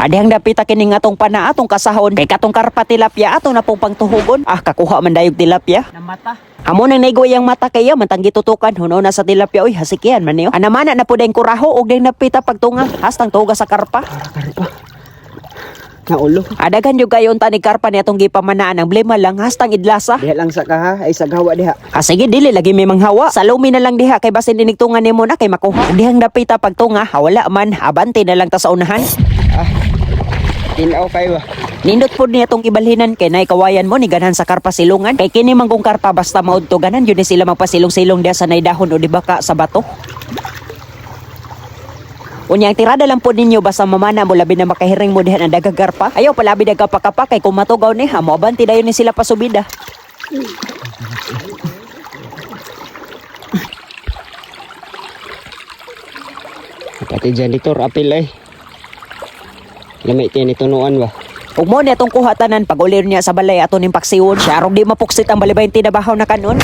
Adihang dapita kining atong pana atong kasahon kay katong karpa tilapia ato na pong pangtuhugon. Kakuha man dayog tilapia. Namata. Amo nang naigoy ang mata kaya matanggi tutukan huno na sa tilapia oy hasikian man niyo. Anamana na po dayong kuraho og dayong napita pagtunga hastang tuga sa karpa. Karpa. Naulo. Adagan yung kayo unta ni karpa ni atong gipamanaan ang blema lang hastang idlasa. Diha lang sa kaha ay saghawa diha. Sige dili lagi may manghawa. Sa lumi na lang diha kay basin dinigtungan nimo na kay makuha. Dihang dapita pagtunga wala man abante na lang ta sa unahan. Tinaw kayo ba? Nindot po niya tong ibalhinan kay nay kawayan mo ni ganahan sa karpa silungan. Kay kini man kung karpa basta maudto ganan yun ni sila magpasilong-silong diha sa naydahon o di baka sa bato. Unyang tirada lang po ninyo basta mamana mo labi na makahiring mo dihan ang dagagarpa. Ayaw palabi dagapakapak kay kung matugaw ni ha mo abanti dayon ni sila pasubida. Pati janitor apil ay. Lamay tiyan itunuan ba? Ug mo ni atong kuha tanan pag ulir niya sa balay ato ning paksiwon. Siya arog di mapuksit ang balibayin tinabahaw na kanon.